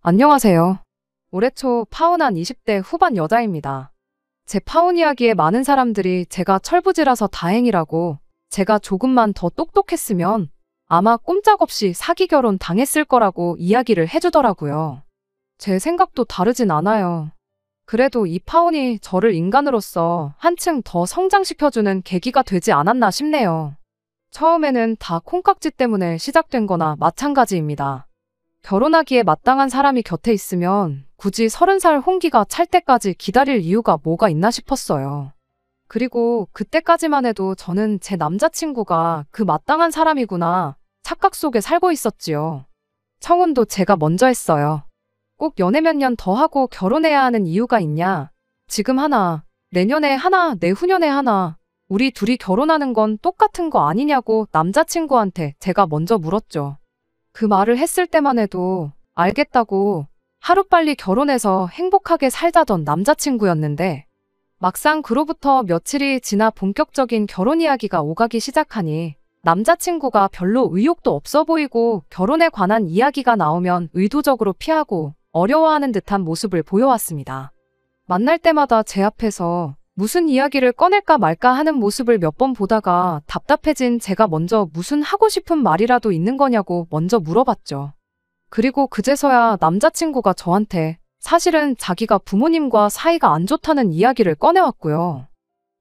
안녕하세요. 올해 초 파혼한 20대 후반 여자입니다. 제 파혼 이야기에 많은 사람들이 제가 철부지라서 다행이라고, 제가 조금만 더 똑똑했으면 아마 꼼짝없이 사기 결혼 당했을 거라고 이야기를 해주더라고요. 제 생각도 다르진 않아요. 그래도 이 파혼이 저를 인간으로서 한층 더 성장시켜주는 계기가 되지 않았나 싶네요. 처음에는 다 콩깍지 때문에 시작된 거나 마찬가지입니다. 결혼하기에 마땅한 사람이 곁에 있으면 굳이 30살 홍기가 찰 때까지 기다릴 이유가 뭐가 있나 싶었어요. 그리고 그때까지만 해도 저는 제 남자친구가 그 마땅한 사람이구나 착각 속에 살고 있었지요. 청혼도 제가 먼저 했어요. 꼭 연애 몇 년 더 하고 결혼해야 하는 이유가 있냐? 지금 하나, 내년에 하나, 내후년에 하나, 우리 둘이 결혼하는 건 똑같은 거 아니냐고 남자친구한테 제가 먼저 물었죠. 그 말을 했을 때만 해도 알겠다고 하루빨리 결혼해서 행복하게 살자던 남자친구였는데, 막상 그로부터 며칠이 지나 본격적인 결혼 이야기가 오가기 시작하니 남자친구가 별로 의욕도 없어 보이고, 결혼에 관한 이야기가 나오면 의도적으로 피하고 어려워하는 듯한 모습을 보여왔습니다. 만날 때마다 제 앞에서 무슨 이야기를 꺼낼까 말까 하는 모습을 몇 번 보다가 답답해진 제가 먼저 무슨 하고 싶은 말이라도 있는 거냐고 먼저 물어봤죠. 그리고 그제서야 남자친구가 저한테 사실은 자기가 부모님과 사이가 안 좋다는 이야기를 꺼내왔고요.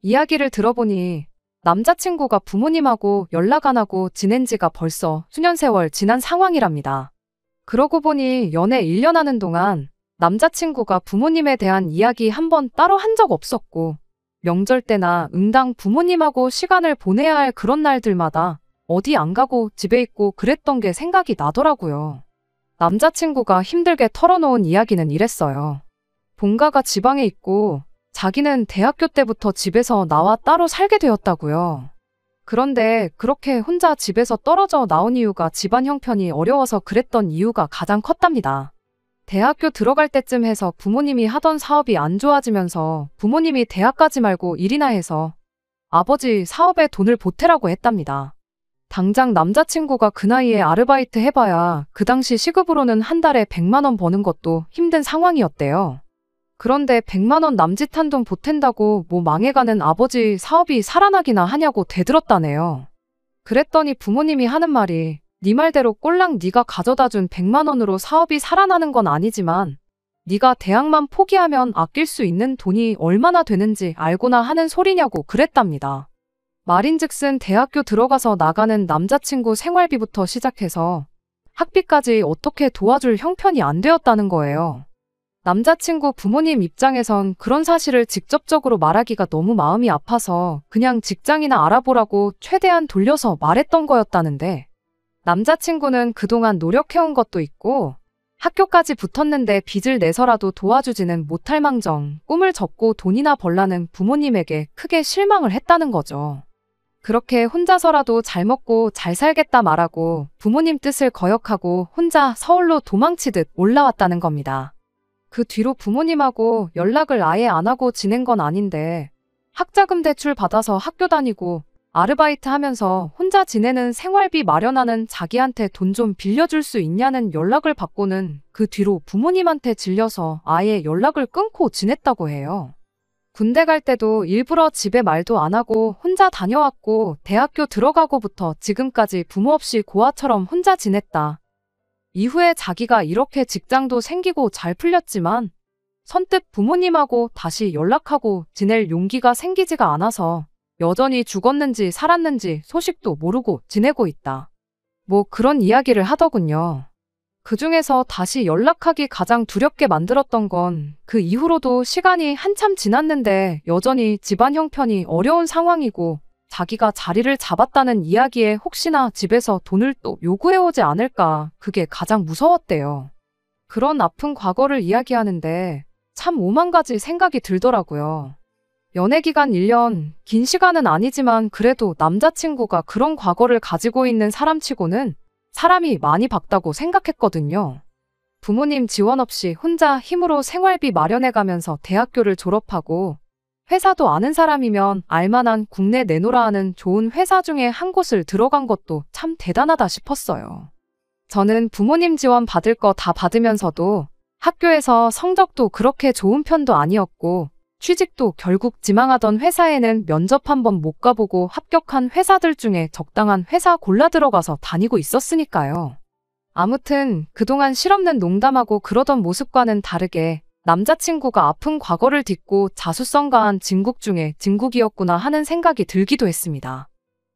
이야기를 들어보니 남자친구가 부모님하고 연락 안 하고 지낸 지가 벌써 수년 세월 지난 상황이랍니다. 그러고 보니 연애 1년 하는 동안 남자친구가 부모님에 대한 이야기 한 번 따로 한 적 없었고, 명절 때나 응당 부모님하고 시간을 보내야 할 그런 날들마다 어디 안 가고 집에 있고 그랬던 게 생각이 나더라고요. 남자친구가 힘들게 털어놓은 이야기는 이랬어요. 본가가 지방에 있고 자기는 대학교 때부터 집에서 나와 따로 살게 되었다고요. 그런데 그렇게 혼자 집에서 떨어져 나온 이유가 집안 형편이 어려워서 그랬던 이유가 가장 컸답니다. 대학교 들어갈 때쯤 해서 부모님이 하던 사업이 안 좋아지면서 부모님이 대학 가지 말고 일이나 해서 아버지 사업에 돈을 보태라고 했답니다. 당장 남자친구가 그 나이에 아르바이트 해봐야 그 당시 시급으로는 한 달에 100만 원 버는 것도 힘든 상황이었대요. 그런데 100만 원 남짓한 돈 보탠다고 뭐 망해가는 아버지 사업이 살아나기나 하냐고 대들었다네요. 그랬더니 부모님이 하는 말이, 네 말대로 꼴랑 네가 가져다준 100만 원으로 사업이 살아나는 건 아니지만 네가 대학만 포기하면 아낄 수 있는 돈이 얼마나 되는지 알고나 하는 소리냐고 그랬답니다. 말인즉슨 대학교 들어가서 나가는 남자친구 생활비부터 시작해서 학비까지 어떻게 도와줄 형편이 안 되었다는 거예요. 남자친구 부모님 입장에선 그런 사실을 직접적으로 말하기가 너무 마음이 아파서 그냥 직장이나 알아보라고 최대한 돌려서 말했던 거였다는데, 남자친구는 그동안 노력해온 것도 있고 학교까지 붙었는데 빚을 내서라도 도와주지는 못할 망정 꿈을 접고 돈이나 벌라는 부모님에게 크게 실망을 했다는 거죠. 그렇게 혼자서라도 잘 먹고 잘 살겠다 말하고 부모님 뜻을 거역하고 혼자 서울로 도망치듯 올라왔다는 겁니다. 그 뒤로 부모님하고 연락을 아예 안 하고 지낸 건 아닌데, 학자금 대출 받아서 학교 다니고 아르바이트 하면서 혼자 지내는 생활비 마련하는 자기한테 돈 좀 빌려줄 수 있냐는 연락을 받고는 그 뒤로 부모님한테 질려서 아예 연락을 끊고 지냈다고 해요. 군대 갈 때도 일부러 집에 말도 안 하고 혼자 다녀왔고, 대학교 들어가고부터 지금까지 부모 없이 고아처럼 혼자 지냈다. 이후에 자기가 이렇게 직장도 생기고 잘 풀렸지만 선뜻 부모님하고 다시 연락하고 지낼 용기가 생기지가 않아서 여전히 죽었는지 살았는지 소식도 모르고 지내고 있다. 뭐 그런 이야기를 하더군요. 그중에서 다시 연락하기 가장 두렵게 만들었던 건 그 이후로도 시간이 한참 지났는데 여전히 집안 형편이 어려운 상황이고 자기가 자리를 잡았다는 이야기에 혹시나 집에서 돈을 또 요구해오지 않을까, 그게 가장 무서웠대요. 그런 아픈 과거를 이야기하는데 참 오만 가지 생각이 들더라고요. 연애기간 1년, 긴 시간은 아니지만 그래도 남자친구가 그런 과거를 가지고 있는 사람치고는 사람이 많이 밝다고 생각했거든요. 부모님 지원 없이 혼자 힘으로 생활비 마련해가면서 대학교를 졸업하고 회사도 아는 사람이면 알만한 국내 내노라 하는 좋은 회사 중에 한 곳을 들어간 것도 참 대단하다 싶었어요. 저는 부모님 지원 받을 거 다 받으면서도 학교에서 성적도 그렇게 좋은 편도 아니었고, 취직도 결국 지망하던 회사에는 면접 한 번 못 가보고 합격한 회사들 중에 적당한 회사 골라 들어가서 다니고 있었으니까요. 아무튼 그동안 실없는 농담하고 그러던 모습과는 다르게 남자친구가 아픈 과거를 딛고 자수성가한 진국 중에 진국이었구나 하는 생각이 들기도 했습니다.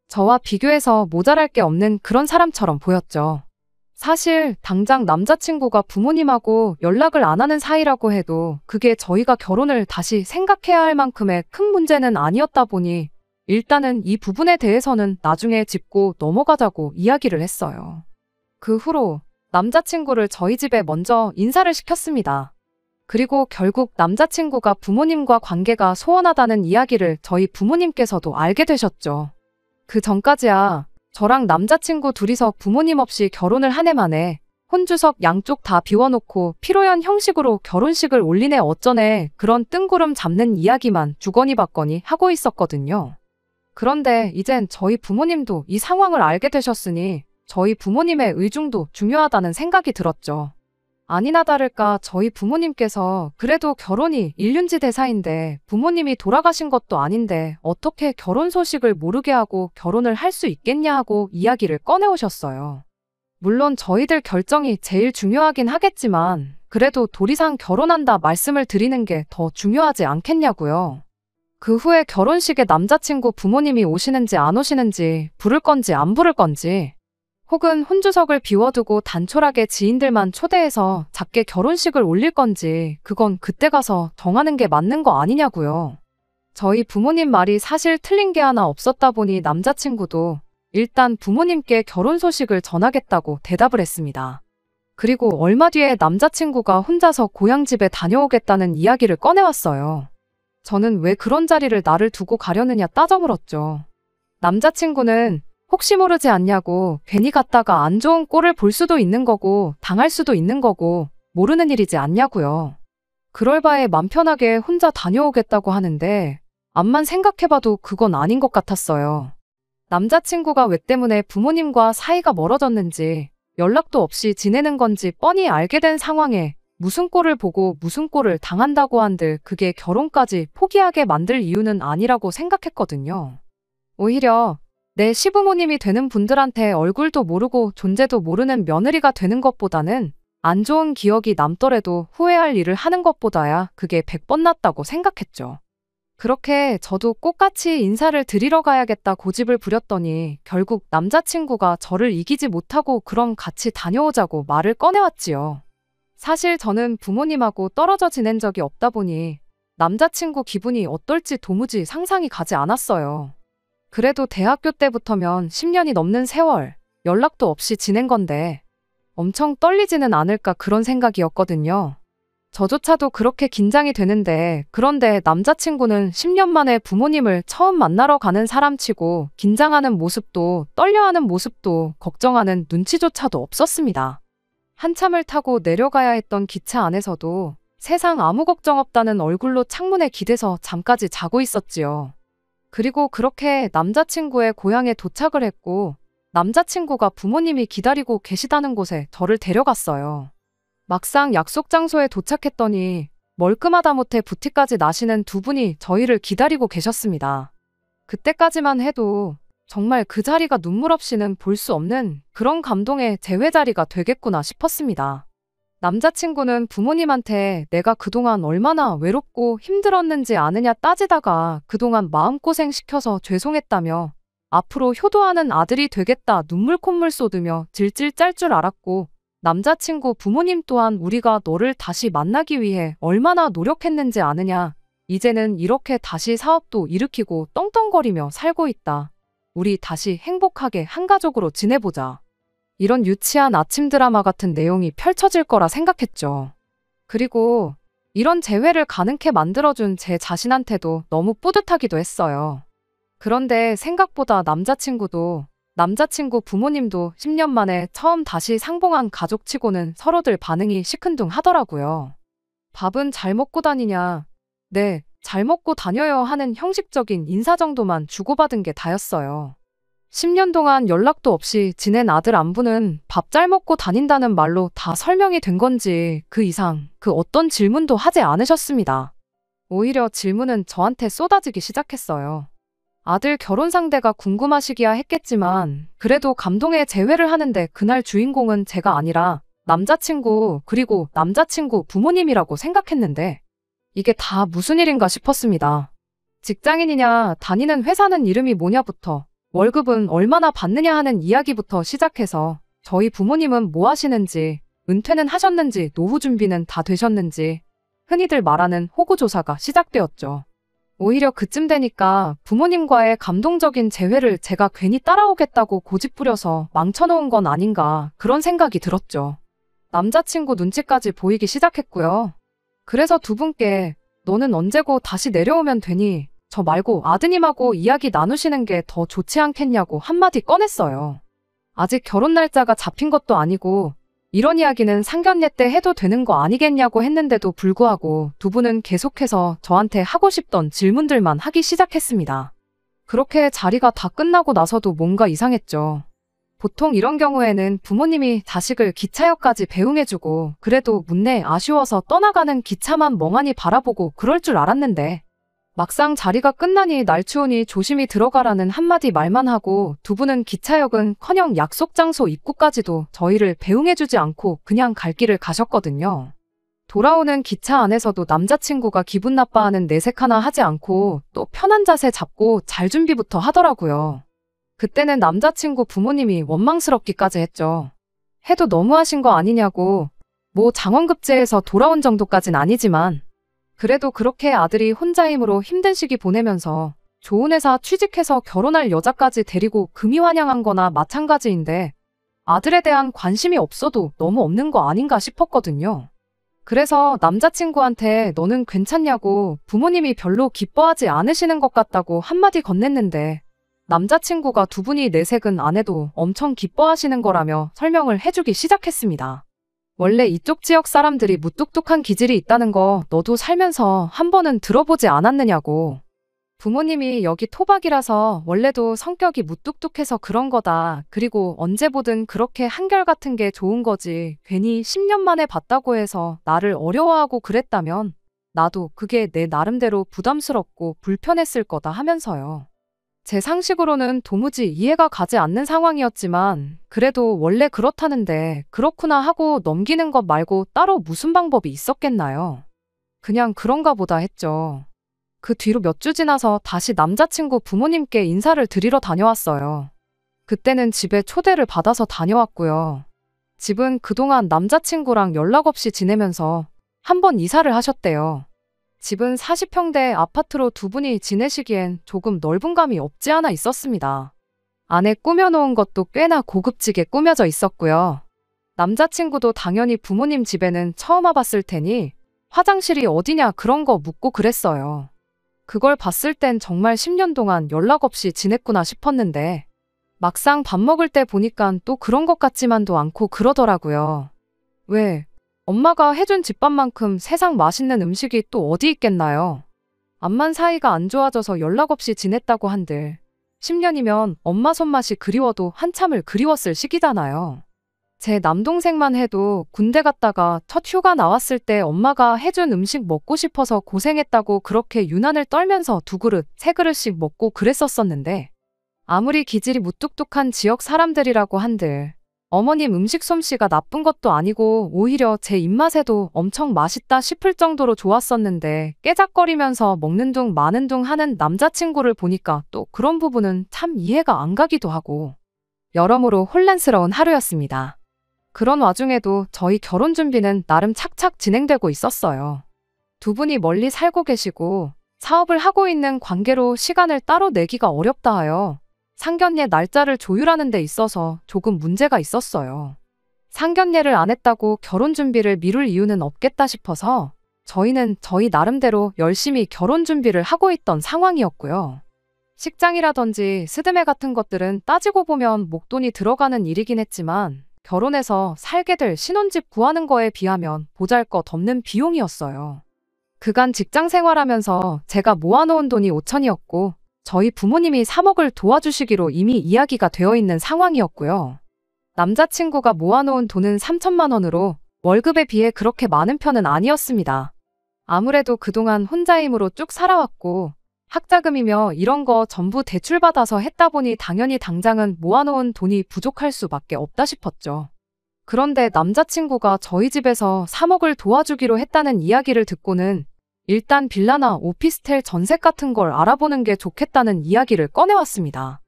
저와 비교해서 모자랄 게 없는 그런 사람처럼 보였죠. 사실 당장 남자친구가 부모님하고 연락을 안 하는 사이라고 해도 그게 저희가 결혼을 다시 생각해야 할 만큼의 큰 문제는 아니었다 보니 일단은 이 부분에 대해서는 나중에 짚고 넘어가자고 이야기를 했어요. 그 후로 남자친구를 저희 집에 먼저 인사를 시켰습니다. 그리고 결국 남자친구가 부모님과 관계가 소원하다는 이야기를 저희 부모님께서도 알게 되셨죠. 그 전까지야 저랑 남자친구 둘이서 부모님 없이 결혼을 한 해 만에 혼주석 양쪽 다 비워놓고 피로연 형식으로 결혼식을 올리네 어쩌네 그런 뜬구름 잡는 이야기만 주거니 받거니 하고 있었거든요. 그런데 이젠 저희 부모님도 이 상황을 알게 되셨으니 저희 부모님의 의중도 중요하다는 생각이 들었죠. 아니나 다를까 저희 부모님께서 그래도 결혼이 일륜지 대사인데 부모님이 돌아가신 것도 아닌데 어떻게 결혼 소식을 모르게 하고 결혼을 할 수 있겠냐 하고 이야기를 꺼내오셨어요. 물론 저희들 결정이 제일 중요하긴 하겠지만 그래도 도리상 결혼한다 말씀을 드리는 게 더 중요하지 않겠냐고요. 그 후에 결혼식에 남자친구 부모님이 오시는지 안 오시는지 부를 건지 안 부를 건지 혹은 혼주석을 비워두고 단촐하게 지인들만 초대해서 작게 결혼식을 올릴 건지 그건 그때 가서 정하는 게 맞는 거 아니냐고요. 저희 부모님 말이 사실 틀린 게 하나 없었다 보니 남자친구도 일단 부모님께 결혼 소식을 전하겠다고 대답을 했습니다. 그리고 얼마 뒤에 남자친구가 혼자서 고향집에 다녀오겠다는 이야기를 꺼내왔어요. 저는 왜 그런 자리를 나를 두고 가려느냐 따져 물었죠. 남자친구는 혹시 모르지 않냐고 괜히 갔다가 안 좋은 꼴을 볼 수도 있는 거고 당할 수도 있는 거고 모르는 일이지 않냐고요. 그럴 바에 맘 편하게 혼자 다녀오겠다고 하는데 암만 생각해봐도 그건 아닌 것 같았어요. 남자친구가 왜 때문에 부모님과 사이가 멀어졌는지 연락도 없이 지내는 건지 뻔히 알게 된 상황에 무슨 꼴을 보고 무슨 꼴을 당한다고 한들 그게 결혼까지 포기하게 만들 이유는 아니라고 생각했거든요. 오히려 내 시부모님이 되는 분들한테 얼굴도 모르고 존재도 모르는 며느리가 되는 것보다는 안 좋은 기억이 남더라도 후회할 일을 하는 것보다야 그게 100번 낫다고 생각했죠. 그렇게 저도 똑같이 인사를 드리러 가야겠다 고집을 부렸더니 결국 남자친구가 저를 이기지 못하고 그럼 같이 다녀오자고 말을 꺼내왔지요. 사실 저는 부모님하고 떨어져 지낸 적이 없다 보니 남자친구 기분이 어떨지 도무지 상상이 가지 않았어요. 그래도 대학교 때부터면 10년이 넘는 세월, 연락도 없이 지낸 건데 엄청 떨리지는 않을까 그런 생각이었거든요. 저조차도 그렇게 긴장이 되는데 그런데 남자친구는 10년 만에 부모님을 처음 만나러 가는 사람치고 긴장하는 모습도 떨려하는 모습도 걱정하는 눈치조차도 없었습니다. 한참을 타고 내려가야 했던 기차 안에서도 세상 아무 걱정 없다는 얼굴로 창문에 기대서 잠까지 자고 있었지요. 그리고 그렇게 남자친구의 고향에 도착을 했고 남자친구가 부모님이 기다리고 계시다는 곳에 저를 데려갔어요. 막상 약속 장소에 도착했더니 멀끔하다 못해 부티까지 나시는 두 분이 저희를 기다리고 계셨습니다. 그때까지만 해도 정말 그 자리가 눈물 없이는 볼 수 없는 그런 감동의 재회 자리가 되겠구나 싶었습니다. 남자친구는 부모님한테 내가 그동안 얼마나 외롭고 힘들었는지 아느냐 따지다가 그동안 마음고생 시켜서 죄송했다며 앞으로 효도하는 아들이 되겠다 눈물 콧물 쏟으며 질질 짤 줄 알았고 남자친구 부모님 또한 우리가 너를 다시 만나기 위해 얼마나 노력했는지 아느냐. 이제는 이렇게 다시 사업도 일으키고 떵떵거리며 살고 있다. 우리 다시 행복하게 한 가족으로 지내보자. 이런 유치한 아침 드라마 같은 내용이 펼쳐질 거라 생각했죠. 그리고 이런 재회를 가능케 만들어준 제 자신한테도 너무 뿌듯하기도 했어요. 그런데 생각보다 남자친구 부모님도 10년 만에 처음 다시 상봉한 가족치고는 서로들 반응이 시큰둥하더라고요. 밥은 잘 먹고 다니냐? 네, 잘 먹고 다녀요 하는 형식적인 인사 정도만 주고받은 게 다였어요. 10년 동안 연락도 없이 지낸 아들 안부는 밥 잘 먹고 다닌다는 말로 다 설명이 된 건지 그 이상 그 어떤 질문도 하지 않으셨습니다. 오히려 질문은 저한테 쏟아지기 시작했어요. 아들 결혼 상대가 궁금하시기야 했겠지만 그래도 감동의 재회를 하는데 그날 주인공은 제가 아니라 남자친구 그리고 남자친구 부모님이라고 생각했는데 이게 다 무슨 일인가 싶었습니다. 직장인이냐, 다니는 회사는 이름이 뭐냐부터 월급은 얼마나 받느냐 하는 이야기부터 시작해서 저희 부모님은 뭐 하시는지, 은퇴는 하셨는지, 노후 준비는 다 되셨는지 흔히들 말하는 호구조사가 시작되었죠. 오히려 그쯤 되니까 부모님과의 감동적인 재회를 제가 괜히 따라오겠다고 고집부려서 망쳐놓은 건 아닌가 그런 생각이 들었죠. 남자친구 눈치까지 보이기 시작했고요. 그래서 두 분께 너는 언제고 다시 내려오면 되니 저 말고 아드님하고 이야기 나누시는 게 더 좋지 않겠냐고 한마디 꺼냈어요. 아직 결혼 날짜가 잡힌 것도 아니고 이런 이야기는 상견례 때 해도 되는 거 아니겠냐고 했는데도 불구하고 두 분은 계속해서 저한테 하고 싶던 질문들만 하기 시작했습니다. 그렇게 자리가 다 끝나고 나서도 뭔가 이상했죠. 보통 이런 경우에는 부모님이 자식을 기차역까지 배웅해주고 그래도 문내 아쉬워서 떠나가는 기차만 멍하니 바라보고 그럴 줄 알았는데 막상 자리가 끝나니 날 추우니 조심히 들어가라는 한마디 말만 하고 두 분은 기차역은커녕 약속 장소 입구까지도 저희를 배웅해주지 않고 그냥 갈 길을 가셨거든요. 돌아오는 기차 안에서도 남자친구가 기분 나빠하는 내색 하나 하지 않고 또 편한 자세 잡고 잘 준비부터 하더라고요. 그때는 남자친구 부모님이 원망스럽기까지 했죠. 해도 너무하신 거 아니냐고. 뭐 장원급제에서 돌아온 정도까진 아니지만 그래도 그렇게 아들이 혼자 힘으로 힘든 시기 보내면서 좋은 회사 취직해서 결혼할 여자까지 데리고 금이 환영한 거나 마찬가지인데 아들에 대한 관심이 없어도 너무 없는 거 아닌가 싶었거든요. 그래서 남자친구한테 너는 괜찮냐고 부모님이 별로 기뻐하지 않으시는 것 같다고 한마디 건넸는데 남자친구가 두 분이 내색은 안 해도 엄청 기뻐하시는 거라며 설명을 해주기 시작했습니다. 원래 이쪽 지역 사람들이 무뚝뚝한 기질이 있다는 거 너도 살면서 한 번은 들어보지 않았느냐고. 부모님이 여기 토박이라서 원래도 성격이 무뚝뚝해서 그런 거다. 그리고 언제 보든 그렇게 한결같은 게 좋은 거지. 괜히 10년 만에 봤다고 해서 나를 어려워하고 그랬다면 나도 그게 내 나름대로 부담스럽고 불편했을 거다 하면서요. 제 상식으로는 도무지 이해가 가지 않는 상황이었지만 그래도 원래 그렇다는데 그렇구나 하고 넘기는 것 말고 따로 무슨 방법이 있었겠나요? 그냥 그런가 보다 했죠. 그 뒤로 몇 주 지나서 다시 남자친구 부모님께 인사를 드리러 다녀왔어요. 그때는 집에 초대를 받아서 다녀왔고요. 집은 그동안 남자친구랑 연락 없이 지내면서 한 번 이사를 하셨대요. 집은 40평대 아파트로 두 분이 지내시기엔 조금 넓은 감이 없지 않아 있었습니다. 안에 꾸며놓은 것도 꽤나 고급지게 꾸며져 있었고요. 남자친구도 당연히 부모님 집에는 처음 와봤을 테니 화장실이 어디냐 그런 거 묻고 그랬어요. 그걸 봤을 땐 정말 10년 동안 연락 없이 지냈구나 싶었는데 막상 밥 먹을 때 보니깐 또 그런 것 같지만도 않고 그러더라고요. 왜? 엄마가 해준 집밥만큼 세상 맛있는 음식이 또 어디 있겠나요? 암만 사이가 안 좋아져서 연락 없이 지냈다고 한들 10년이면 엄마 손맛이 그리워도 한참을 그리웠을 시기잖아요. 제 남동생만 해도 군대 갔다가 첫 휴가 나왔을 때 엄마가 해준 음식 먹고 싶어서 고생했다고 그렇게 유난을 떨면서 두 그릇, 세 그릇씩 먹고 그랬었었는데 아무리 기질이 무뚝뚝한 지역 사람들이라고 한들 어머님 음식 솜씨가 나쁜 것도 아니고 오히려 제 입맛에도 엄청 맛있다 싶을 정도로 좋았었는데 깨작거리면서 먹는 둥 마는 둥 하는 남자친구를 보니까 또 그런 부분은 참 이해가 안 가기도 하고 여러모로 혼란스러운 하루였습니다. 그런 와중에도 저희 결혼 준비는 나름 착착 진행되고 있었어요. 두 분이 멀리 살고 계시고 사업을 하고 있는 관계로 시간을 따로 내기가 어렵다 하여 상견례 날짜를 조율하는 데 있어서 조금 문제가 있었어요. 상견례를 안 했다고 결혼 준비를 미룰 이유는 없겠다 싶어서 저희는 저희 나름대로 열심히 결혼 준비를 하고 있던 상황이었고요. 식장이라든지 스드메 같은 것들은 따지고 보면 목돈이 들어가는 일이긴 했지만 결혼해서 살게 될 신혼집 구하는 거에 비하면 보잘것없는 비용이었어요. 그간 직장 생활하면서 제가 모아놓은 돈이 5천이었고 저희 부모님이 3억을 도와주시기로 이미 이야기가 되어 있는 상황이었고요. 남자친구가 모아놓은 돈은 3천만 원으로 월급에 비해 그렇게 많은 편은 아니었습니다. 아무래도 그동안 혼자 힘으로 쭉 살아왔고 학자금이며 이런 거 전부 대출받아서 했다 보니 당연히 당장은 모아놓은 돈이 부족할 수밖에 없다 싶었죠. 그런데 남자친구가 저희 집에서 3억을 도와주기로 했다는 이야기를 듣고는 일단 빌라나 오피스텔 전셋 같은 걸 알아보는 게 좋겠다는 이야기를 꺼내왔습니다.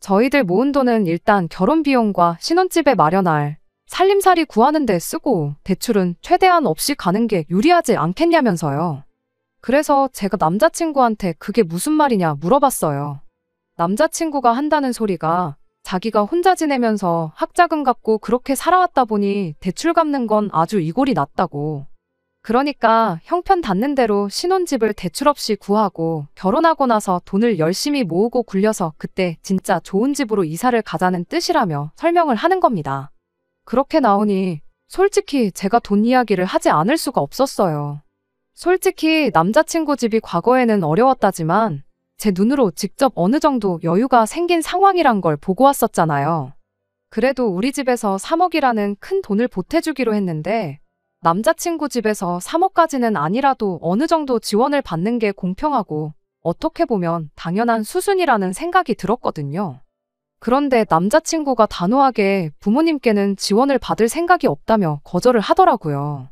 저희들 모은 돈은 일단 결혼 비용과 신혼집에 마련할 살림살이 구하는 데 쓰고 대출은 최대한 없이 가는 게 유리하지 않겠냐면서요. 그래서 제가 남자친구한테 그게 무슨 말이냐 물어봤어요. 남자친구가 한다는 소리가 자기가 혼자 지내면서 학자금 갚고 그렇게 살아왔다 보니 대출 갚는 건 아주 이골이 났다고. 그러니까 형편 닿는 대로 신혼집을 대출 없이 구하고 결혼하고 나서 돈을 열심히 모으고 굴려서 그때 진짜 좋은 집으로 이사를 가자는 뜻이라며 설명을 하는 겁니다. 그렇게 나오니 솔직히 제가 돈 이야기를 하지 않을 수가 없었어요. 솔직히 남자친구 집이 과거에는 어려웠다지만 제 눈으로 직접 어느 정도 여유가 생긴 상황이란 걸 보고 왔었잖아요. 그래도 우리 집에서 3억이라는 큰 돈을 보태주기로 했는데 남자친구 집에서 3억까지는 아니라도 어느 정도 지원을 받는 게 공평하고 어떻게 보면 당연한 수순이라는 생각이 들었거든요. 그런데 남자친구가 단호하게 부모님께는 지원을 받을 생각이 없다며 거절을 하더라고요.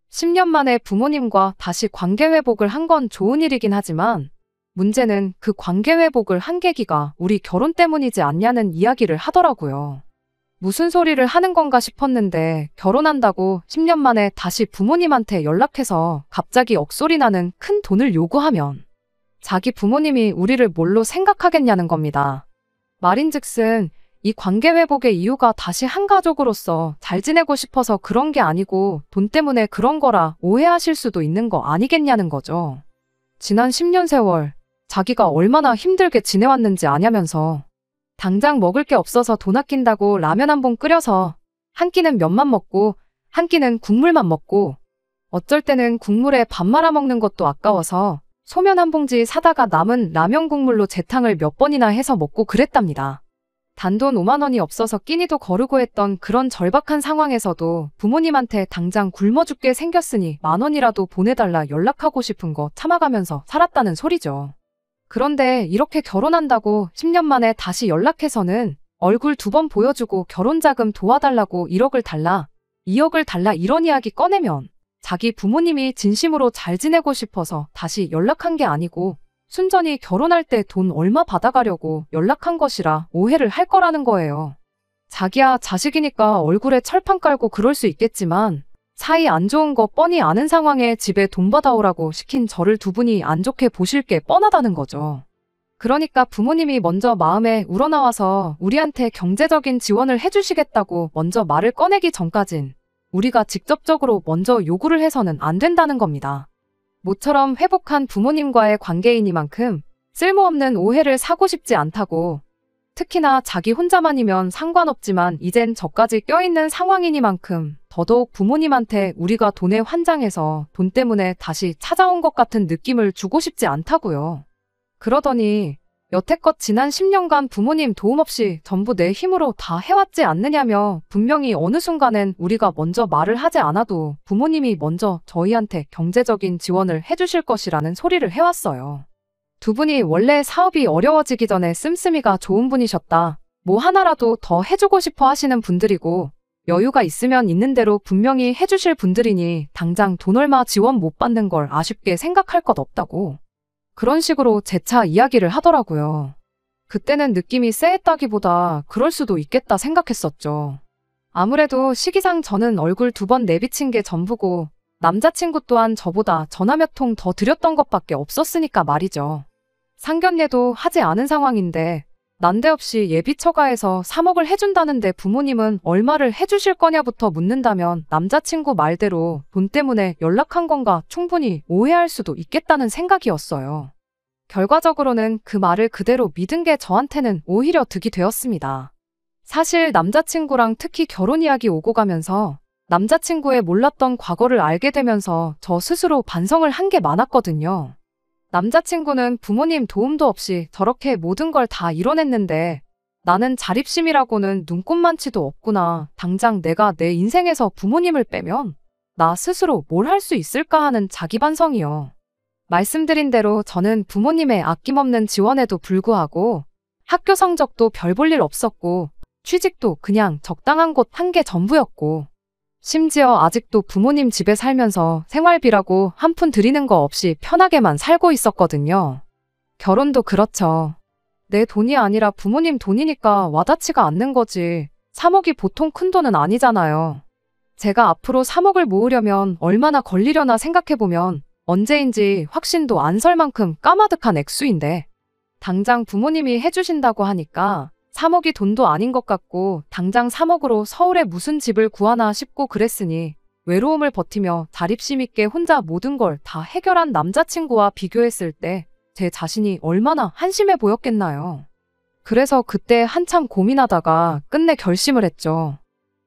10년 만에 부모님과 다시 관계 회복을 한 건 좋은 일이긴 하지만 문제는 그 관계 회복을 한 계기가 우리 결혼 때문이지 않냐는 이야기를 하더라고요. 무슨 소리를 하는 건가 싶었는데 결혼한다고 10년 만에 다시 부모님한테 연락해서 갑자기 억소리 나는 큰 돈을 요구하면 자기 부모님이 우리를 뭘로 생각하겠냐는 겁니다. 말인즉슨 이 관계 회복의 이유가 다시 한 가족으로서 잘 지내고 싶어서 그런 게 아니고 돈 때문에 그런 거라 오해하실 수도 있는 거 아니겠냐는 거죠. 지난 10년 세월 자기가 얼마나 힘들게 지내왔는지 아냐면서 당장 먹을 게 없어서 돈 아낀다고 라면 한 봉 끓여서 한 끼는 면만 먹고 한 끼는 국물만 먹고 어쩔 때는 국물에 밥 말아 먹는 것도 아까워서 소면 한 봉지 사다가 남은 라면 국물로 재탕을 몇 번이나 해서 먹고 그랬답니다. 단돈 5만 원이 없어서 끼니도 거르고 했던 그런 절박한 상황에서도 부모님한테 당장 굶어 죽게 생겼으니 1만 원이라도 보내달라 연락하고 싶은 거 참아가면서 살았다는 소리죠. 그런데 이렇게 결혼한다고 10년 만에 다시 연락해서는 얼굴 2번 보여주고 결혼자금 도와달라고 1억을 달라, 2억을 달라 이런 이야기 꺼내면 자기 부모님이 진심으로 잘 지내고 싶어서 다시 연락한 게 아니고 순전히 결혼할 때 돈 얼마 받아가려고 연락한 것이라 오해를 할 거라는 거예요. 자기야 자식이니까 얼굴에 철판 깔고 그럴 수 있겠지만 사이 안 좋은 거 뻔히 아는 상황에 집에 돈 받아오라고 시킨 저를 두 분이 안 좋게 보실 게 뻔하다는 거죠. 그러니까 부모님이 먼저 마음에 우러나와서 우리한테 경제적인 지원을 해주시겠다고 먼저 말을 꺼내기 전까진 우리가 직접적으로 먼저 요구를 해서는 안 된다는 겁니다. 모처럼 회복한 부모님과의 관계이니만큼 쓸모없는 오해를 사고 싶지 않다고. 특히나 자기 혼자만이면 상관없지만 이젠 저까지 껴있는 상황이니만큼 더더욱 부모님한테 우리가 돈에 환장해서 돈 때문에 다시 찾아온 것 같은 느낌을 주고 싶지 않다고요. 그러더니 여태껏 지난 10년간 부모님 도움 없이 전부 내 힘으로 다 해왔지 않느냐며 분명히 어느 순간엔 우리가 먼저 말을 하지 않아도 부모님이 먼저 저희한테 경제적인 지원을 해주실 것이라는 소리를 해왔어요. 두 분이 원래 사업이 어려워지기 전에 씀씀이가 좋은 분이셨다. 뭐 하나라도 더 해주고 싶어 하시는 분들이고 여유가 있으면 있는 대로 분명히 해주실 분들이니 당장 돈 얼마 지원 못 받는 걸 아쉽게 생각할 것 없다고. 그런 식으로 재차 이야기를 하더라고요. 그때는 느낌이 쎄했다기보다 그럴 수도 있겠다 생각했었죠. 아무래도 시기상 저는 얼굴 2번 내비친 게 전부고 남자친구 또한 저보다 전화 몇 통 더 드렸던 것밖에 없었으니까 말이죠. 상견례도 하지 않은 상황인데 난데없이 예비 처가에서 3억을 해준다는데 부모님은 얼마를 해주실 거냐부터 묻는다면 남자친구 말대로 돈 때문에 연락한 건가 충분히 오해할 수도 있겠다는 생각이었어요. 결과적으로는 그 말을 그대로 믿은 게 저한테는 오히려 득이 되었습니다. 사실 남자친구랑 특히 결혼 이야기 오고 가면서 남자친구의 몰랐던 과거를 알게 되면서 저 스스로 반성을 한 게 많았거든요. 남자친구는 부모님 도움도 없이 저렇게 모든 걸 다 이뤄냈는데 나는 자립심이라고는 눈꼽만치도 없구나. 당장 내가 내 인생에서 부모님을 빼면 나 스스로 뭘 할 수 있을까 하는 자기 반성이요. 말씀드린 대로 저는 부모님의 아낌없는 지원에도 불구하고 학교 성적도 별 볼 일 없었고 취직도 그냥 적당한 곳 한 게 전부였고 심지어 아직도 부모님 집에 살면서 생활비라고 한 푼 드리는 거 없이 편하게만 살고 있었거든요. 결혼도 그렇죠. 내 돈이 아니라 부모님 돈이니까 와닿지가 않는 거지. 3억이 보통 큰 돈은 아니잖아요. 제가 앞으로 3억을 모으려면 얼마나 걸리려나 생각해보면 언제인지 확신도 안 설 만큼 까마득한 액수인데 당장 부모님이 해주신다고 하니까 3억이 돈도 아닌 것 같고 당장 3억으로 서울에 무슨 집을 구하나 싶고 그랬으니 외로움을 버티며 자립심 있게 혼자 모든 걸 다 해결한 남자친구와 비교했을 때 제 자신이 얼마나 한심해 보였겠나요. 그래서 그때 한참 고민하다가 끝내 결심을 했죠.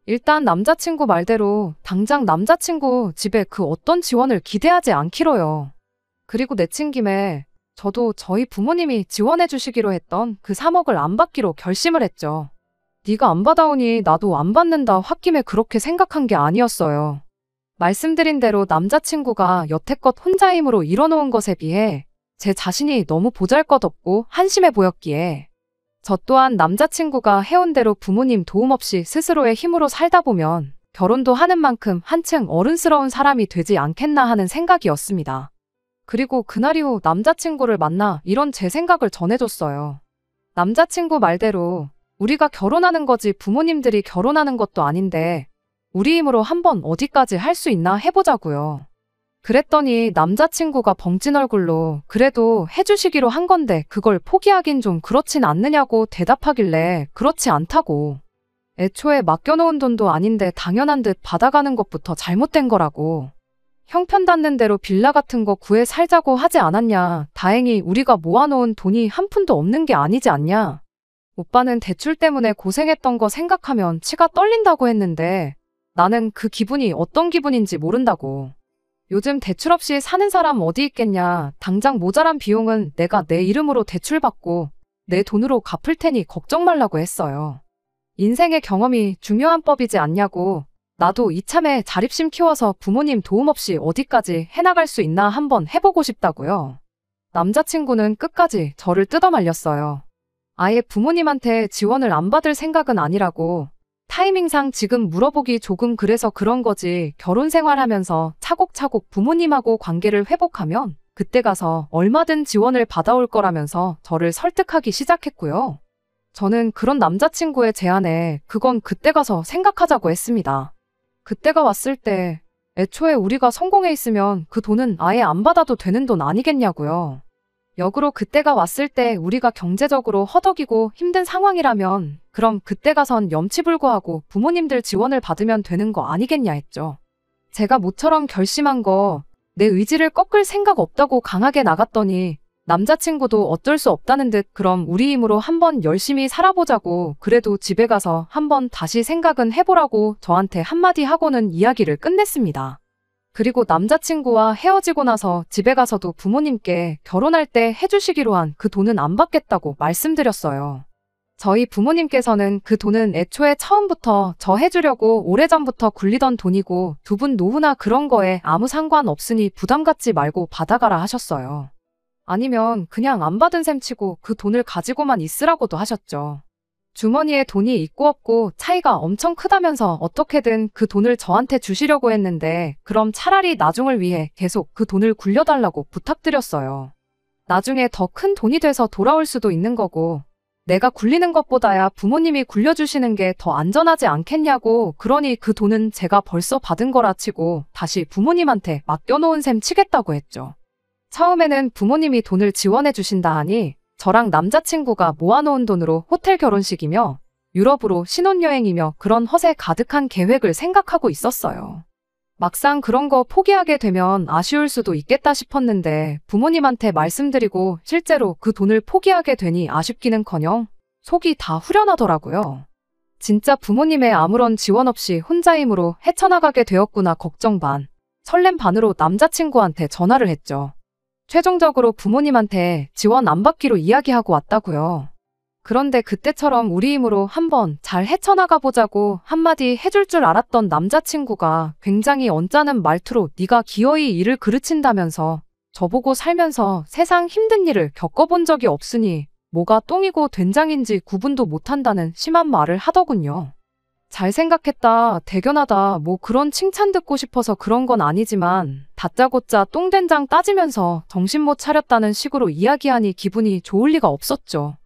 일단 남자친구 말대로 당장 남자친구 집에 그 어떤 지원을 기대하지 않기로요. 그리고 내친 김에 저도 저희 부모님이 지원해 주시기로 했던 그 3억을 안 받기로 결심을 했죠. 네가 안 받아오니 나도 안 받는다 홧김에 그렇게 생각한 게 아니었어요. 말씀드린 대로 남자친구가 여태껏 혼자 힘으로 이뤄놓은 것에 비해 제 자신이 너무 보잘것없고 한심해 보였기에 저 또한 남자친구가 해온 대로 부모님 도움 없이 스스로의 힘으로 살다 보면 결혼도 하는 만큼 한층 어른스러운 사람이 되지 않겠나 하는 생각이었습니다. 그리고 그날 이후 남자친구를 만나 이런 제 생각을 전해줬어요. 남자친구 말대로 우리가 결혼하는 거지 부모님들이 결혼하는 것도 아닌데 우리 힘으로 한번 어디까지 할 수 있나 해보자고요. 그랬더니 남자친구가 벙찐 얼굴로 그래도 해주시기로 한 건데 그걸 포기하긴 좀 그렇진 않느냐고 대답하길래 그렇지 않다고. 애초에 맡겨놓은 돈도 아닌데 당연한 듯 받아가는 것부터 잘못된 거라고. 형편 닿는 대로 빌라 같은 거 구해 살자고 하지 않았냐. 다행히 우리가 모아놓은 돈이 한 푼도 없는 게 아니지 않냐. 오빠는 대출 때문에 고생했던 거 생각하면 치가 떨린다고 했는데 나는 그 기분이 어떤 기분인지 모른다고. 요즘 대출 없이 사는 사람 어디 있겠냐. 당장 모자란 비용은 내가 내 이름으로 대출받고 내 돈으로 갚을 테니 걱정 말라고 했어요. 인생의 경험이 중요한 법이지 않냐고. 나도 이참에 자립심 키워서 부모님 도움 없이 어디까지 해나갈 수 있나 한번 해보고 싶다고요. 남자친구는 끝까지 저를 뜯어말렸어요. 아예 부모님한테 지원을 안 받을 생각은 아니라고. 타이밍상 지금 물어보기 조금 그래서 그런 거지. 결혼 생활하면서 차곡차곡 부모님하고 관계를 회복하면 그때 가서 얼마든 지원을 받아올 거라면서 저를 설득하기 시작했고요. 저는 그런 남자친구의 제안에 그건 그때 가서 생각하자고 했습니다. 그때가 왔을 때 애초에 우리가 성공해 있으면 그 돈은 아예 안 받아도 되는 돈 아니겠냐고요. 역으로 그때가 왔을 때 우리가 경제적으로 허덕이고 힘든 상황이라면 그럼 그때 가선 염치불구하고 부모님들 지원을 받으면 되는 거 아니겠냐 했죠. 제가 모처럼 결심한 거 내 의지를 꺾을 생각 없다고 강하게 나갔더니 남자친구도 어쩔 수 없다는 듯 그럼 우리 힘으로 한번 열심히 살아보자고 그래도 집에 가서 한번 다시 생각은 해보라고 저한테 한마디 하고는 이야기를 끝냈습니다. 그리고 남자친구와 헤어지고 나서 집에 가서도 부모님께 결혼할 때 해주시기로 한 그 돈은 안 받겠다고 말씀드렸어요. 저희 부모님께서는 그 돈은 애초에 처음부터 저 해주려고 오래전부터 굴리던 돈이고 두 분 노후나 그런 거에 아무 상관 없으니 부담 갖지 말고 받아가라 하셨어요. 아니면 그냥 안 받은 셈 치고 그 돈을 가지고만 있으라고도 하셨죠. 주머니에 돈이 있고 없고 차이가 엄청 크다면서 어떻게든 그 돈을 저한테 주시려고 했는데 그럼 차라리 나중을 위해 계속 그 돈을 굴려달라고 부탁드렸어요. 나중에 더 큰 돈이 돼서 돌아올 수도 있는 거고 내가 굴리는 것보다야 부모님이 굴려주시는 게 더 안전하지 않겠냐고. 그러니 그 돈은 제가 벌써 받은 거라 치고 다시 부모님한테 맡겨놓은 셈 치겠다고 했죠. 처음에는 부모님이 돈을 지원해 주신다 하니 저랑 남자친구가 모아놓은 돈으로 호텔 결혼식이며 유럽으로 신혼여행이며 그런 허세 가득한 계획을 생각하고 있었어요. 막상 그런 거 포기하게 되면 아쉬울 수도 있겠다 싶었는데 부모님한테 말씀드리고 실제로 그 돈을 포기하게 되니 아쉽기는커녕 속이 다 후련하더라고요. 진짜 부모님의 아무런 지원 없이 혼자 힘으로 헤쳐나가게 되었구나 걱정 반, 설렘 반으로 남자친구한테 전화를 했죠. 최종적으로 부모님한테 지원 안 받기로 이야기하고 왔다고요. 그런데 그때처럼 우리 힘으로 한번 잘 헤쳐나가 보자고 한마디 해줄 줄 알았던 남자친구가 굉장히 언짢은 말투로 네가 기어이 일을 그르친다면서 저보고 살면서 세상 힘든 일을 겪어본 적이 없으니 뭐가 똥이고 된장인지 구분도 못한다는 심한 말을 하더군요. 잘 생각했다, 대견하다, 뭐 그런 칭찬 듣고 싶어서 그런 건 아니지만 다짜고짜 똥된장 따지면서 정신 못 차렸다는 식으로 이야기하니 기분이 좋을 리가 없었죠.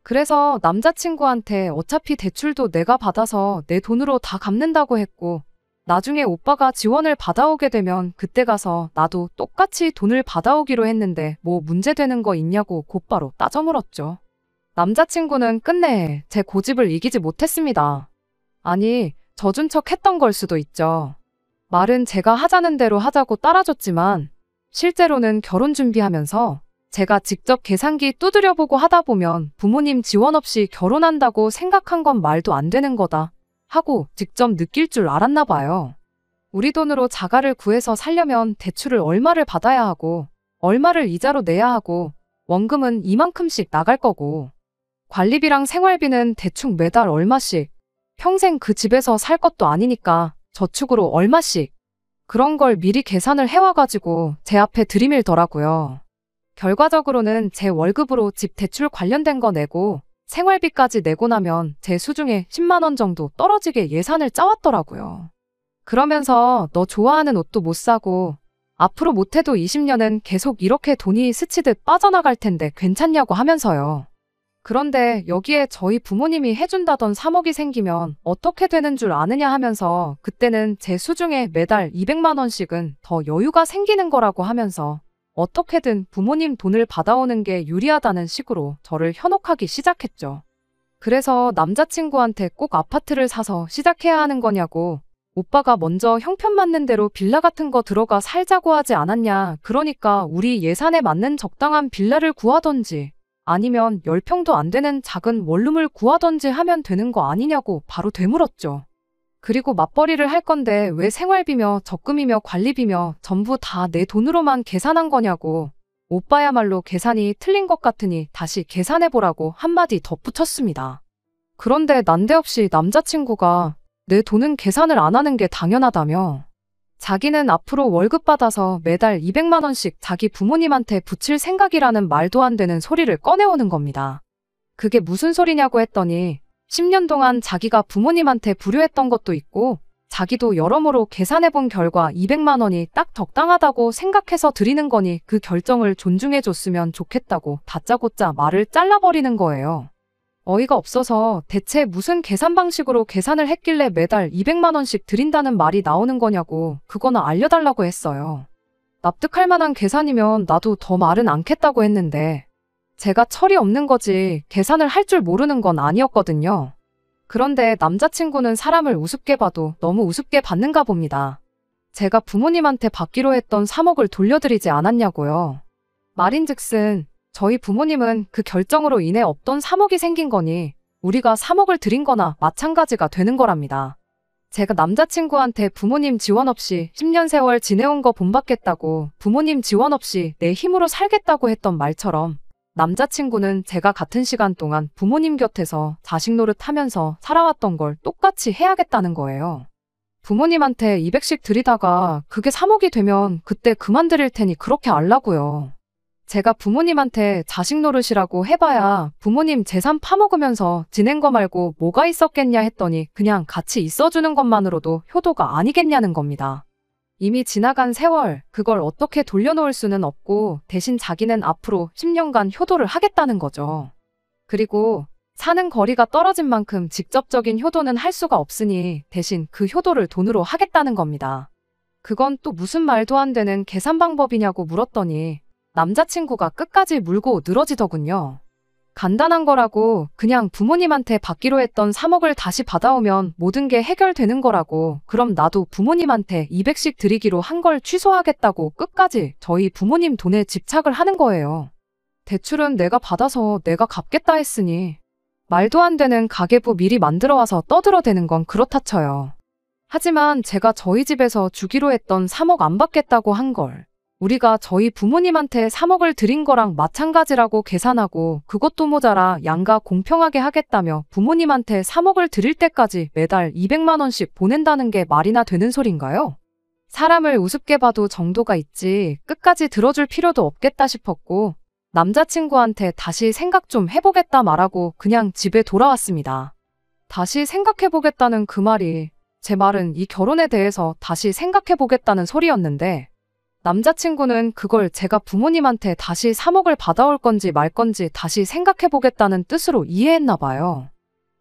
그래서 남자친구한테 어차피 대출도 내가 받아서 내 돈으로 다 갚는다고 했고 나중에 오빠가 지원을 받아오게 되면 그때 가서 나도 똑같이 돈을 받아오기로 했는데 뭐 문제되는 거 있냐고 곧바로 따져 물었죠. 남자친구는 끝내 제 고집을 이기지 못했습니다. 아니, 져준 척 했던 걸 수도 있죠. 말은 제가 하자는 대로 하자고 따라줬지만 실제로는 결혼 준비하면서 제가 직접 계산기 두드려보고 하다 보면 부모님 지원 없이 결혼한다고 생각한 건 말도 안 되는 거다 하고 직접 느낄 줄 알았나 봐요. 우리 돈으로 자가를 구해서 살려면 대출을 얼마를 받아야 하고 얼마를 이자로 내야 하고 원금은 이만큼씩 나갈 거고 관리비랑 생활비는 대충 매달 얼마씩 평생 그 집에서 살 것도 아니니까 저축으로 얼마씩 그런 걸 미리 계산을 해와가지고 제 앞에 들이밀더라고요. 결과적으로는 제 월급으로 집 대출 관련된 거 내고 생활비까지 내고 나면 제 수중에 10만 원 정도 떨어지게 예산을 짜왔더라고요. 그러면서 너 좋아하는 옷도 못 사고 앞으로 못해도 20년은 계속 이렇게 돈이 스치듯 빠져나갈 텐데 괜찮냐고 하면서요. 그런데 여기에 저희 부모님이 해준다던 3억이 생기면 어떻게 되는 줄 아느냐 하면서 그때는 제 수중에 매달 200만 원씩은 더 여유가 생기는 거라고 하면서 어떻게든 부모님 돈을 받아오는 게 유리하다는 식으로 저를 현혹하기 시작했죠. 그래서 남자친구한테 꼭 아파트를 사서 시작해야 하는 거냐고 오빠가 먼저 형편 맞는 대로 빌라 같은 거 들어가 살자고 하지 않았냐. 그러니까 우리 예산에 맞는 적당한 빌라를 구하던지 아니면 10평도 안 되는 작은 원룸을 구하던지 하면 되는 거 아니냐고 바로 되물었죠. 그리고 맞벌이를 할 건데 왜 생활비며 적금이며 관리비며 전부 다 내 돈으로만 계산한 거냐고 오빠야말로 계산이 틀린 것 같으니 다시 계산해보라고 한마디 덧붙였습니다. 그런데 난데없이 남자친구가 내 돈은 계산을 안 하는 게 당연하다며 자기는 앞으로 월급 받아서 매달 200만 원씩 자기 부모님한테 붙일 생각이라는 말도 안 되는 소리를 꺼내오는 겁니다. 그게 무슨 소리냐고 했더니 10년 동안 자기가 부모님한테 불효했던 것도 있고 자기도 여러모로 계산해본 결과 200만 원이 딱 적당하다고 생각해서 드리는 거니 그 결정을 존중해줬으면 좋겠다고 다짜고짜 말을 잘라버리는 거예요. 어이가 없어서 대체 무슨 계산 방식으로 계산을 했길래 매달 200만 원씩 드린다는 말이 나오는 거냐고 그거나 알려달라고 했어요. 납득할 만한 계산이면 나도 더 말은 않겠다고 했는데 제가 철이 없는 거지 계산을 할 줄 모르는 건 아니었거든요. 그런데 남자친구는 사람을 우습게 봐도 너무 우습게 봤는가 봅니다. 제가 부모님한테 받기로 했던 3억을 돌려드리지 않았냐고요. 말인즉슨 저희 부모님은 그 결정으로 인해 없던 3억이 생긴 거니 우리가 3억을 드린 거나 마찬가지가 되는 거랍니다. 제가 남자친구한테 부모님 지원 없이 10년 세월 지내온 거 본받겠다고 부모님 지원 없이 내 힘으로 살겠다고 했던 말처럼 남자친구는 제가 같은 시간 동안 부모님 곁에서 자식 노릇하면서 살아왔던 걸 똑같이 해야겠다는 거예요. 부모님한테 200씩 드리다가 그게 3억이 되면 그때 그만 드릴 테니 그렇게 알라고요. 제가 부모님한테 자식 노릇이라고 해봐야 부모님 재산 파먹으면서 지낸 거 말고 뭐가 있었겠냐 했더니 그냥 같이 있어주는 것만으로도 효도가 아니겠냐는 겁니다. 이미 지나간 세월, 그걸 어떻게 돌려놓을 수는 없고 대신 자기는 앞으로 10년간 효도를 하겠다는 거죠. 그리고 사는 거리가 떨어진 만큼 직접적인 효도는 할 수가 없으니 대신 그 효도를 돈으로 하겠다는 겁니다. 그건 또 무슨 말도 안 되는 계산 방법이냐고 물었더니 남자친구가 끝까지 물고 늘어지더군요. 간단한 거라고 그냥 부모님한테 받기로 했던 3억을 다시 받아오면 모든 게 해결되는 거라고 그럼 나도 부모님한테 200씩 드리기로 한 걸 취소하겠다고 끝까지 저희 부모님 돈에 집착을 하는 거예요. 대출은 내가 받아서 내가 갚겠다 했으니 말도 안 되는 가계부 미리 만들어와서 떠들어대는 건 그렇다 쳐요. 하지만 제가 저희 집에서 주기로 했던 3억 안 받겠다고 한 걸 우리가 저희 부모님한테 3억을 드린 거랑 마찬가지라고 계산하고 그것도 모자라 양가 공평하게 하겠다며 부모님한테 3억을 드릴 때까지 매달 200만 원씩 보낸다는 게 말이나 되는 소린가요? 사람을 우습게 봐도 정도가 있지 끝까지 들어줄 필요도 없겠다 싶었고 남자친구한테 다시 생각 좀 해보겠다 말하고 그냥 집에 돌아왔습니다. 다시 생각해보겠다는 그 말이 제 말은 이 결혼에 대해서 다시 생각해보겠다는 소리였는데 남자친구는 그걸 제가 부모님한테 다시 3억을 받아올 건지 말 건지 다시 생각해보겠다는 뜻으로 이해했나 봐요.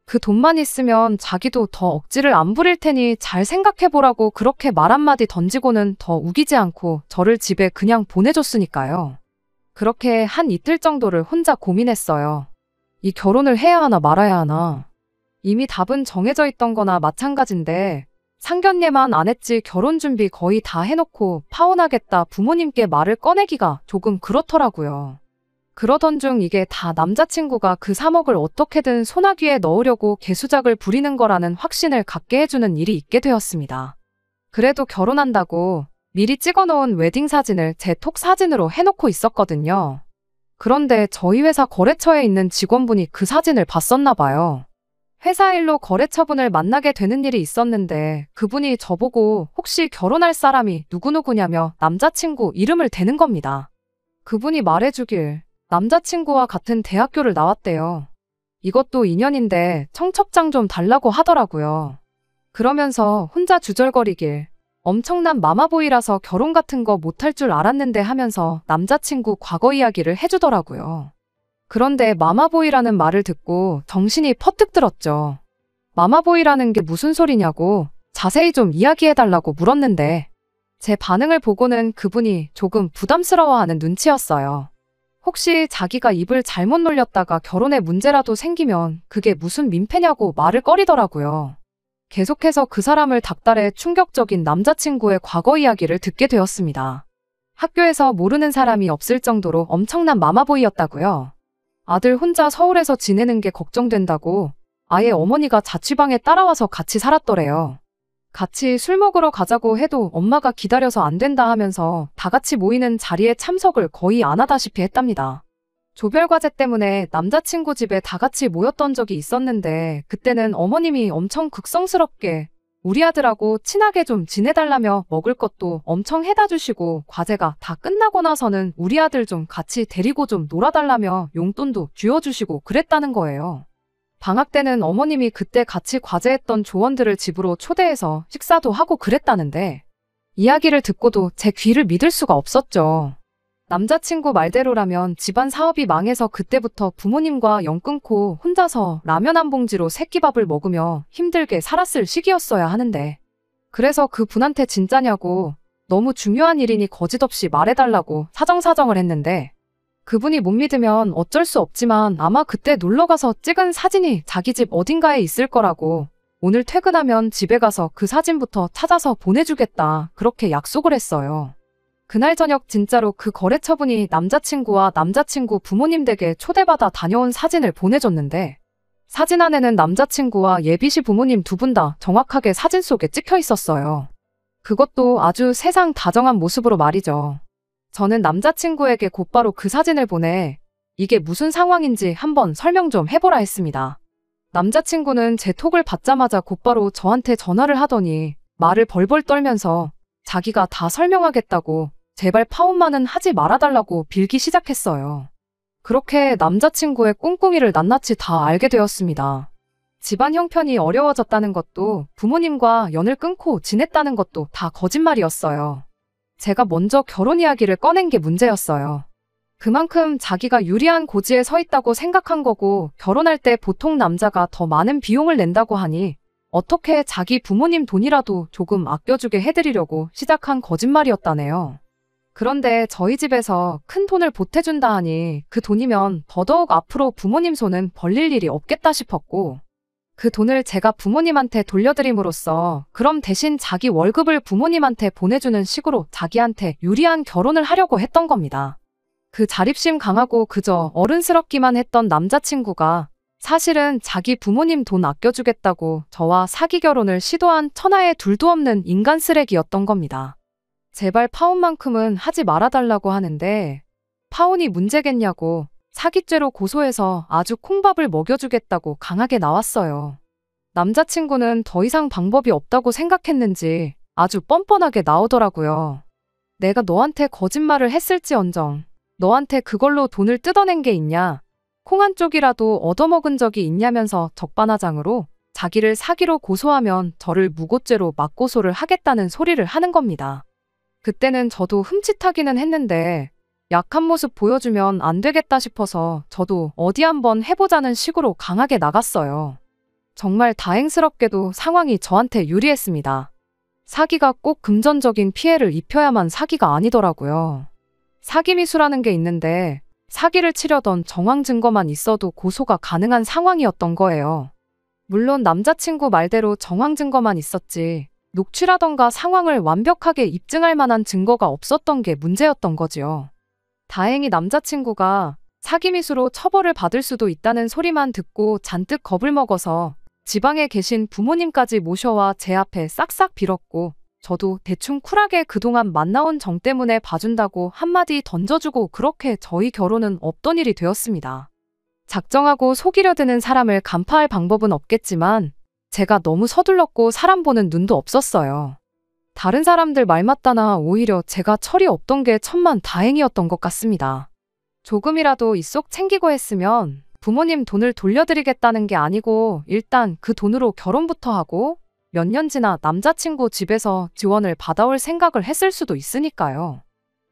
그 돈만 있으면 자기도 더 억지를 안 부릴 테니 잘 생각해보라고 그렇게 말 한마디 던지고는 더 우기지 않고 저를 집에 그냥 보내줬으니까요. 그렇게 한 이틀 정도를 혼자 고민했어요. 이 결혼을 해야 하나 말아야 하나. 이미 답은 정해져 있던 거나 마찬가지인데 상견례만 안 했지 결혼 준비 거의 다 해놓고 파혼하겠다 부모님께 말을 꺼내기가 조금 그렇더라고요. 그러던 중 이게 다 남자친구가 그 3억을 어떻게든 소나귀에 넣으려고 개수작을 부리는 거라는 확신을 갖게 해주는 일이 있게 되었습니다. 그래도 결혼한다고 미리 찍어놓은 웨딩 사진을 제 톡 사진으로 해놓고 있었거든요. 그런데 저희 회사 거래처에 있는 직원분이 그 사진을 봤었나 봐요. 회사 일로 거래처분을 만나게 되는 일이 있었는데 그분이 저보고 혹시 결혼할 사람이 누구누구냐며 남자친구 이름을 대는 겁니다. 그분이 말해주길 남자친구와 같은 대학교를 나왔대요. 이것도 인연인데 청첩장 좀 달라고 하더라고요. 그러면서 혼자 주절거리길 엄청난 마마보이라서 결혼 같은 거 못할 줄 알았는데 하면서 남자친구 과거 이야기를 해주더라고요. 그런데 마마보이라는 말을 듣고 정신이 퍼뜩 들었죠. 마마보이라는 게 무슨 소리냐고 자세히 좀 이야기해달라고 물었는데 제 반응을 보고는 그분이 조금 부담스러워하는 눈치였어요. 혹시 자기가 입을 잘못 놀렸다가 결혼에 문제라도 생기면 그게 무슨 민폐냐고 말을 꺼리더라고요. 계속해서 그 사람을 닥달해 충격적인 남자친구의 과거 이야기를 듣게 되었습니다. 학교에서 모르는 사람이 없을 정도로 엄청난 마마보이였다고요. 아들 혼자 서울에서 지내는 게 걱정된다고 아예 어머니가 자취방에 따라와서 같이 살았더래요. 같이 술 먹으러 가자고 해도 엄마가 기다려서 안 된다 하면서 다 같이 모이는 자리에 참석을 거의 안 하다시피 했답니다. 조별과제 때문에 남자친구 집에 다 같이 모였던 적이 있었는데 그때는 어머님이 엄청 극성스럽게 우리 아들하고 친하게 좀 지내달라며 먹을 것도 엄청 해다 주시고 과제가 다 끝나고 나서는 우리 아들 좀 같이 데리고 좀 놀아달라며 용돈도 쥐어주시고 그랬다는 거예요. 방학 때는 어머님이 그때 같이 과제했던 조원들을 집으로 초대해서 식사도 하고 그랬다는데 이야기를 듣고도 제 귀를 믿을 수가 없었죠. 남자친구 말대로라면 집안 사업이 망해서 그때부터 부모님과 연 끊고 혼자서 라면 한 봉지로 새끼밥을 먹으며 힘들게 살았을 시기였어야 하는데 그래서 그 분한테 진짜냐고 너무 중요한 일이니 거짓없이 말해달라고 사정사정을 했는데 그분이 못 믿으면 어쩔 수 없지만 아마 그때 놀러가서 찍은 사진이 자기 집 어딘가에 있을 거라고 오늘 퇴근하면 집에 가서 그 사진부터 찾아서 보내주겠다 그렇게 약속을 했어요. 그날 저녁 진짜로 그 거래처분이 남자친구와 남자친구 부모님 댁에 초대받아 다녀온 사진을 보내줬는데 사진 안에는 남자친구와 예비시 부모님 두 분 다 정확하게 사진 속에 찍혀 있었어요. 그것도 아주 세상 다정한 모습으로 말이죠. 저는 남자친구에게 곧바로 그 사진을 보내 이게 무슨 상황인지 한번 설명 좀 해보라 했습니다. 남자친구는 제 톡을 받자마자 곧바로 저한테 전화를 하더니 말을 벌벌 떨면서 자기가 다 설명하겠다고 제발 파혼만은 하지 말아달라고 빌기 시작했어요. 그렇게 남자친구의 꿍꿍이를 낱낱이 다 알게 되었습니다. 집안 형편이 어려워졌다는 것도 부모님과 연을 끊고 지냈다는 것도 다 거짓말이었어요. 제가 먼저 결혼 이야기를 꺼낸 게 문제였어요. 그만큼 자기가 유리한 고지에 서 있다고 생각한 거고 결혼할 때 보통 남자가 더 많은 비용을 낸다고 하니 어떻게 자기 부모님 돈이라도 조금 아껴주게 해드리려고 시작한 거짓말이었다네요. 그런데 저희 집에서 큰 돈을 보태준다 하니 그 돈이면 더더욱 앞으로 부모님 손은 벌릴 일이 없겠다 싶었고 그 돈을 제가 부모님한테 돌려드림으로써 그럼 대신 자기 월급을 부모님한테 보내주는 식으로 자기한테 유리한 결혼을 하려고 했던 겁니다. 그 자립심 강하고 그저 어른스럽기만 했던 남자친구가 사실은 자기 부모님 돈 아껴주겠다고 저와 사기 결혼을 시도한 천하에 둘도 없는 인간 쓰레기였던 겁니다. 제발 파혼만큼은 하지 말아달라고 하는데 파혼이 문제겠냐고 사기죄로 고소해서 아주 콩밥을 먹여주겠다고 강하게 나왔어요. 남자친구는 더 이상 방법이 없다고 생각했는지 아주 뻔뻔하게 나오더라고요. 내가 너한테 거짓말을 했을지언정 너한테 그걸로 돈을 뜯어낸 게 있냐? 콩 한 쪽이라도 얻어먹은 적이 있냐면서 적반하장으로 자기를 사기로 고소하면 저를 무고죄로 맞고소를 하겠다는 소리를 하는 겁니다. 그때는 저도 흠칫하기는 했는데 약한 모습 보여주면 안 되겠다 싶어서 저도 어디 한번 해보자는 식으로 강하게 나갔어요. 정말 다행스럽게도 상황이 저한테 유리했습니다. 사기가 꼭 금전적인 피해를 입혀야만 사기가 아니더라고요. 사기 미수라는 게 있는데 사기를 치려던 정황 증거만 있어도 고소가 가능한 상황이었던 거예요. 물론 남자친구 말대로 정황 증거만 있었지 녹취라던가 상황을 완벽하게 입증할 만한 증거가 없었던 게 문제였던 거지요. 다행히 남자친구가 사기 미수로 처벌을 받을 수도 있다는 소리만 듣고 잔뜩 겁을 먹어서 지방에 계신 부모님까지 모셔와 제 앞에 싹싹 빌었고 저도 대충 쿨하게 그동안 만나온 정 때문에 봐준다고 한마디 던져주고 그렇게 저희 결혼은 없던 일이 되었습니다. 작정하고 속이려 드는 사람을 간파할 방법은 없겠지만 제가 너무 서둘렀고 사람 보는 눈도 없었어요. 다른 사람들 말 맞다나 오히려 제가 철이 없던 게 천만 다행이었던 것 같습니다. 조금이라도 이속 챙기고 했으면 부모님 돈을 돌려드리겠다는 게 아니고 일단 그 돈으로 결혼부터 하고 몇 년 지나 남자친구 집에서 지원을 받아올 생각을 했을 수도 있으니까요.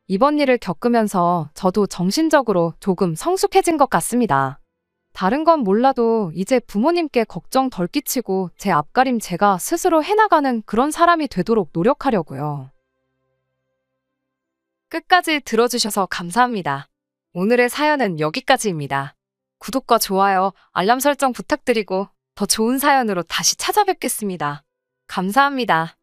이번 일을 겪으면서 저도 정신적으로 조금 성숙해진 것 같습니다. 다른 건 몰라도 이제 부모님께 걱정 덜 끼치고 제 앞가림 제가 스스로 해나가는 그런 사람이 되도록 노력하려고요. 끝까지 들어주셔서 감사합니다. 오늘의 사연은 여기까지입니다. 구독과 좋아요, 알람 설정 부탁드리고 더 좋은 사연으로 다시 찾아뵙겠습니다. 감사합니다.